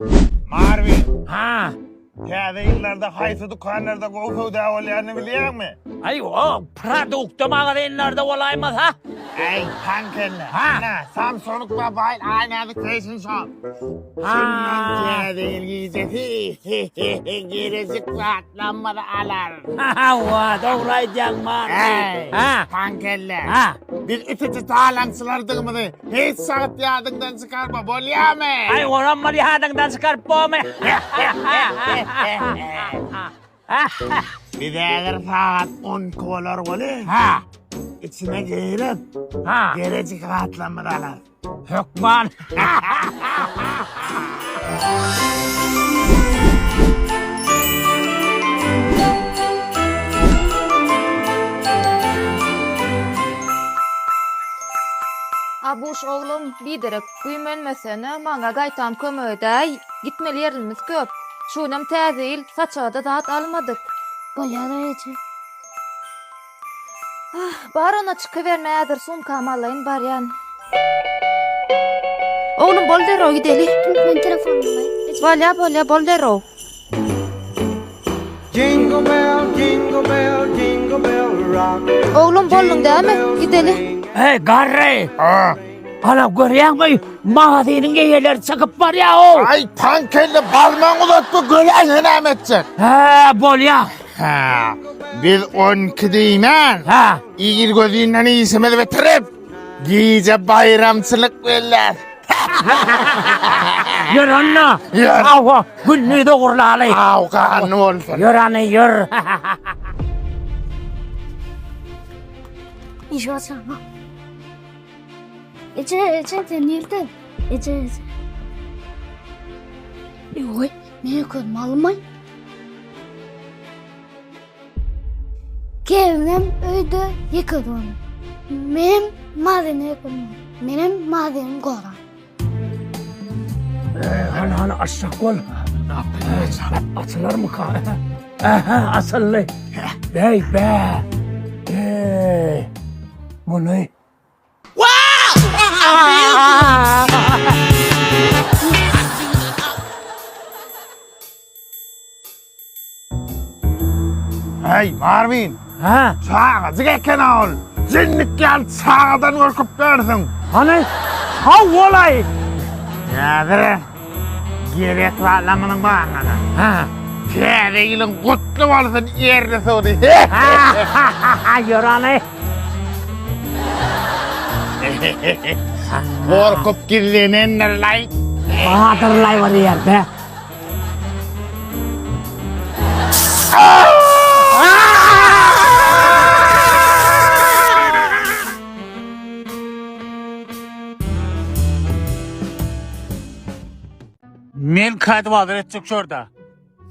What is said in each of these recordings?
Marvin, Ha. täze ýyllarda haýsy dukanlarda gowy däwelärni bilýärmi? Ay o produkt magazinlerde olaymaz ha. Ey, tankelle. Ha. Ana, Samsung Mobile Identification Shop. Ha. Şundan täze ilgisi. Gelecek rahatlanmada alar. Ha wa doğru aytýan Ey, Ha. tankelle. Ha. Biz ütücü talansılardığımızı hiç saat yadından çıkarma, bolýarmy? Ay oranma dihadından çıkarıp boğma. Bir eğer saat 10 kolar bolý. Ha. İçine girip Ha. gelecek rahatlanmada alar. Hökman. Abuş oğlum biderek güýmenmesene maňa gaýtam kömödäý. Gitmeli ýerimiz köp. Şunem täzil saçada zat almadyk. Bolýar ýa-da. Bar ona çykybermädir sumkam alaýyn barýan. Oğlum bol derrow gideli. Men telefonum var. Bolýa bol derrow. Jingle bell, jingle bell rock. Oğlum bollun däme? Gideli. Hey garry. Ha. Ana görýärmi? Magazinin geýerler çykyp bar ya o. Ay tankelle balman ulatma gölen henemetçen. Ha bolýar. Ha. Biz 12 diýmän. Ha. İgil gözünden isimeli bitirip giyice bayramçılık verirler. Yür anna. Yür. Awa günni dogurlaly. Avgan olsun. Yür anna yür. İş olsa ha. Ece denildi. Ece. Yoy, meni görmälmi? Kevnem öýde ýekedim. Men madene ýekedim. Menem madenim goran. Ana aşağı ol. Açılır mı ka? Aha asıllı. Bey be. Bu ne? Hey Marvin. Ha? Çağızı geken ol. Zinnik gel çağdan korkup görsün. Hani? Ha olay. Yadır. Gerek varlamanın bağına. Ha. Tereğilin kutlu olsun yerli soru. Yür anna. Korkup gizlenenlerle. Hatırlay var yerde. Men kaydı vadır etcek şurada.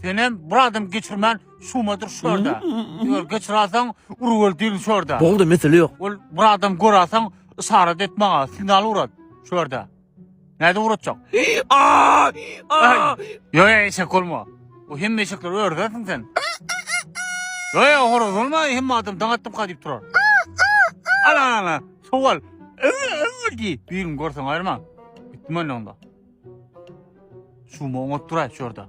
Senin buradım geçirmen şumadır şurada. Yor geçirasan urul değil şurada. Boldy mesele yok. Ol buradım görasan ısrar etmeye signal urat şurada. Nerede uratacak? Aa! Yo eşek olma. O hem eşekler öğretirsin sen. Yo horoz olma hem adım dağıttım kadip durar. Ala. Soğal. Di. Birim görsen ayırma. Bittim ben onda. Şuma oňat duray şurada.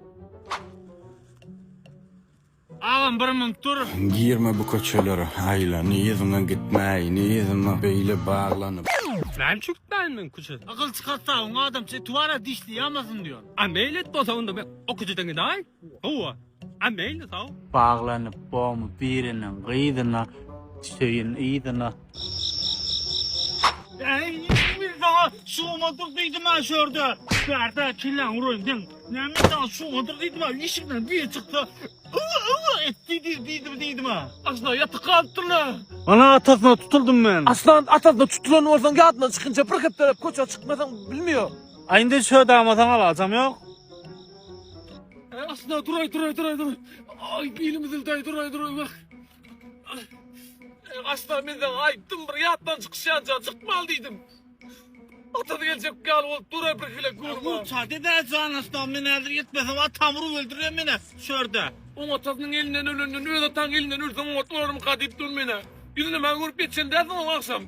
Ağam bir minut dur. Girme bu köçelere hayla niyizimden gitmeyi niyizime beyle bağlanıp. Ben çöktüm ben kuçu. Akıl çıkarsa o adam tuvara dişli yamasın diyor. Ameylet basa onda ben o kuçudan giday. Ova. Ameylet o. Bağlanıp boğumu birinin gıydına şeyin iyidine. Ey bir daha şu motor dedim ha şurada. Berda killan vuruyordun. Ne mi daha şu motor dedim ha işimden bir çıktı. Dedim ha. Aslında yatık kaldılar. Ana atasına tutuldum ben. Aslan atasında tutulan olsan yatına çıkınca bırakıp da koça çıkmasan bilmiyor. Aynı şu damadan alacağım yok. Aslında duray. Ay benim zilday duray bak. Aslında benden ayıptım bir yattan çıkışanca çıkmalıydım. Atada gelecek gal ol duray bir file gurma. Çade de canısından ben eğer yetmesem atamuru öldürüyor beni şurada. O atasının elinden ölünden öyle atan elinden ölsem otlarımı kadip dur beni. Yüzüne ben görüp geçen derdim o akşam.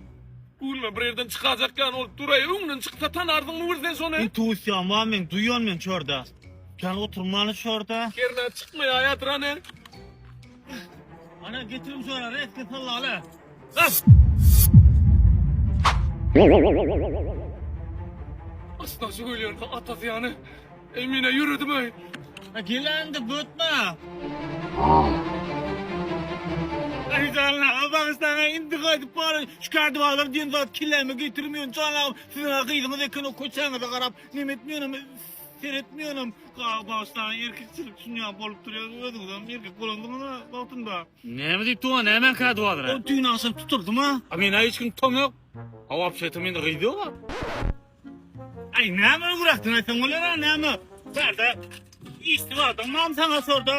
Gülme bir yerden çıkacakken ol durayı önünden çıksa tanardın mı versen sonra? Tuğusya mamen duyuyor men şurada. Sen oturmalı şurada. Yerden çıkmaya hayat raner. Ana getirim sonra eski sallalı. Asla söylüyor atası yani. Emine yürüdü mü? Gelendi bötme. Ay canına Afganistan'a intikal edip bari çıkardı bağlar diyen zat killerimi getirmiyorsun canım. Sizin akıydınız yakın o koçağına da karab. Nimetmiyorum, seyretmiyorum. Afganistan'a erkekçilik dünya bolup duruyor. Ödüğüm erkek bulunduğuna altında. Ne mi deyip tuğan hemen kaydı vardır. O düğün asıl tuturdum ha. Amina hiç kim tutam yok. Hava pişetimin de kıydı o. Ay ne mi bıraktın sen olayla ne mi? Nerede? İşte adam nam sana sordu.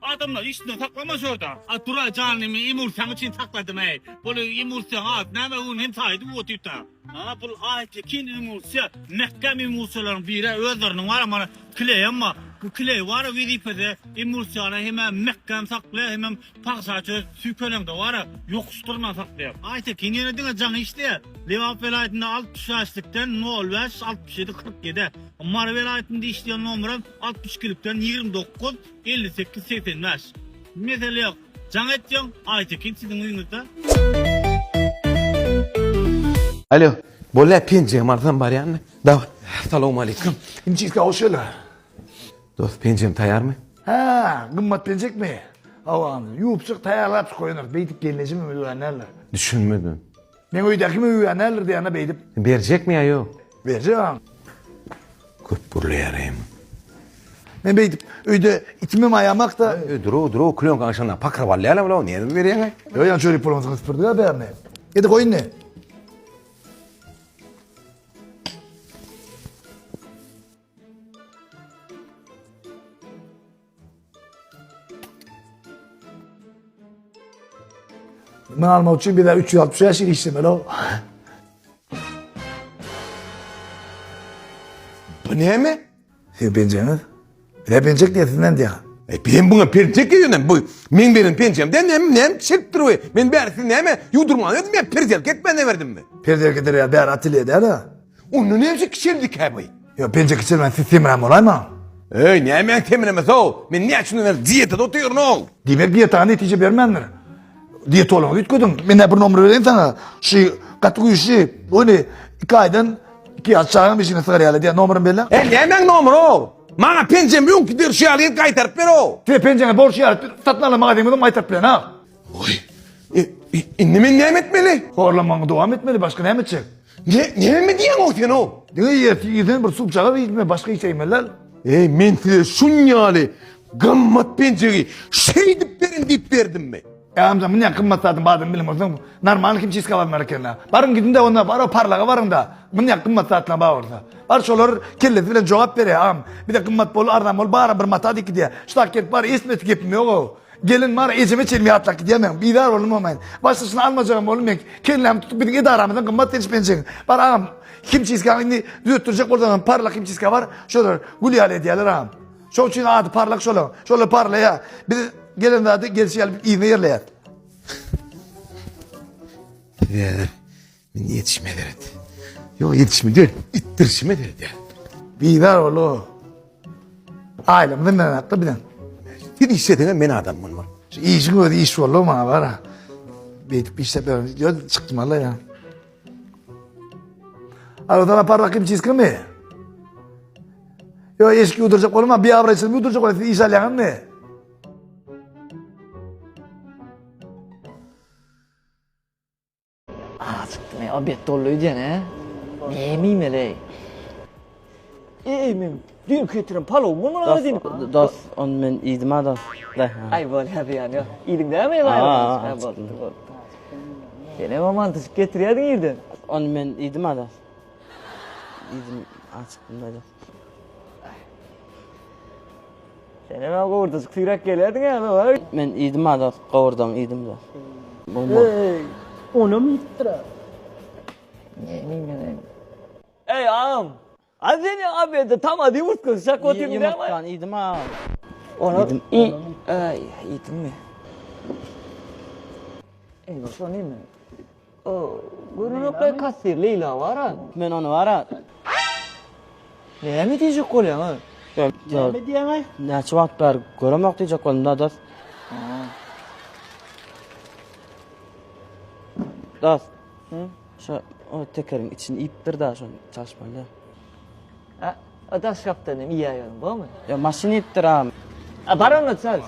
Adamlar işini saklamaz orada. Atura canımı imursan için sakladım ey. Bunu imursan az ne mi onun hem saydı bu otuda. Ha bu aytekin imursa mehkem imursaların biri özlerinin var ama kley ama bu kley var vazifede imursana hemen mehkem saklaya hemen paksaçı sükölen de var yokuşturma saklaya. Aytekin yine dine can işte. Levap velayetinde 60 yaşlıktan 05 67 47. Mar velayetinde işleyen numaram 62'likten 29 58 85. Mesele yok. Can etcan Aytekin sizin uyunuzda. Alo. Bolla penceğim ardan bari anne. Davar. Selamun aleyküm. Kimçiz kavuşuyorlar. Dost penceğim tayar mı? Ha, gımmat penecek mi? Havanı yuvup çık tayarlap koyunur. Beytip gelinece mi üyenerler? Düşünmedim. Ben öydeki mi üyenerler diye ana beytip. Verecek mi ya yok? Vereceğim. Köp burlayarayım. Ben beytip öyde itimim ayamak da. Duru klon kanşana pakra vallayalım lan. Niye mi veriyorsun? Yo yan şöyle polonuz kıspırdı ya berne. Yedi koyun ne? Ben almak için bir daha 360 yaş iliştim o. Bu ne mi? Sen penceğiniz? Bir de pencek diye sizden diye. Ben buna pencek diyorum. Bu men benim penceğimden nem çek duruyor. Ben bersin neme yudurma dedim ya pencek etme ne verdim mi? Pencek eder ya ber atölye der ha. Onu ne yapacak kişilik ha bu? Ya pencek için ben sistemim olay mı? Ey ne hemen temremez o. Ben ne açını ver diyete tutuyor no. Demek diyete netice vermenler. Diyet olmak ütködüm. Ben de bir numara vereyim sana. Şu katı işi. Onu 2 aydan 2 aşağıya bir şeyini sığır diye numaram belli. Ne hemen numara o. Bana penceğim yok ki der şey alayım kaytarıp ver o. Sen penceğine borç yarat. Satın alın madem maytap plan ha. Oy. İnnemin ne etmeli? Horlamanı devam etmeli. Başka ne edecek? Ne mi diyen o sen o? Dine yerden bir su bıçağı bir başka iş yemeler. Ey men size şunyalı gammat penceği şey dip verdim mi? Ya amca bu ne kımmat zaten bazen bilmiyorsun. Normal kim çizgi var merakına. Barın gidin de onda var o parlağa varın da. Bu ne kımmat zaten bağ orada. Var şolar kelle filan cevap veriyor am. Bir de kımmat bol ardam bol bağıra bir mata dik diye. Ştaket var ismet gitmiyor o. Gelin var eceme çelmi atlak diyemem. Bidar olum ama. Başlasına almayacağım oğlum ben. Kellem tutup bir idaramdan kımmat denişpenecek. Var am. Kim çizgi ini düzelttirecek oradan parlak kim çizgi var. Şolar gulyale diyorlar am. Şu için adı parlak şolar. Şolar parla ya. Bir gelin de gelsi gel iğne yerle. Birader, ben yetişme derdi. Yok yetişme değil, ittirişime derdi. Bidar oğlu. Ailemden ben hakkı bilen. Bir işlediğine ben adamım var. İşin öyle iş oğlu bana var ha. Beytip işte ben ya çıktım valla ya. Aradan parlak kim çizgi mi? Yok eski uduracak olma bir avra için uduracak olma iş alayan mı? Azıktım ya, bet doluydu ya ne? Ne miyim öyle? Miyim? Düğün kötürüm, palo mu lan öyle diyeyim? Dost, onu ben iyiydim ha dost. Ay böyle hadi yani ya. İyiydin değil mi? Ha, oldu. Sen hemen mantıcık getiriyordun yerden. Onu ben iyiydim ha dost. İyiydim, açıktım da dost. Sen hemen kavurtacık sıyrak geliyordun ya. Ben iyiydim ha dost, kavurdum iyiydim dost. Onu mu ittirar? Ne miyim öyle? Ey ağam! Hadi seni abi de tam hadi yumurtkan şak oturayım değil mi? Yumurtkan iyiydim ha. Onu iyi. Ay iyiydin mi? Ey nasıl değil mi? O gururlukla kasir Leyla var ha. Ben onu var ha. Ne mi diyecek oluyor ha? Näme diýäňi? Näçe wagt ber göremek diýjek bolmda dost. Dost. Şu o tekerin içini ipdir da şonu çalışmaly. Adaş kaptanım iyi ayarım, bu mu? Ya maşini ipdir am. Baron çal.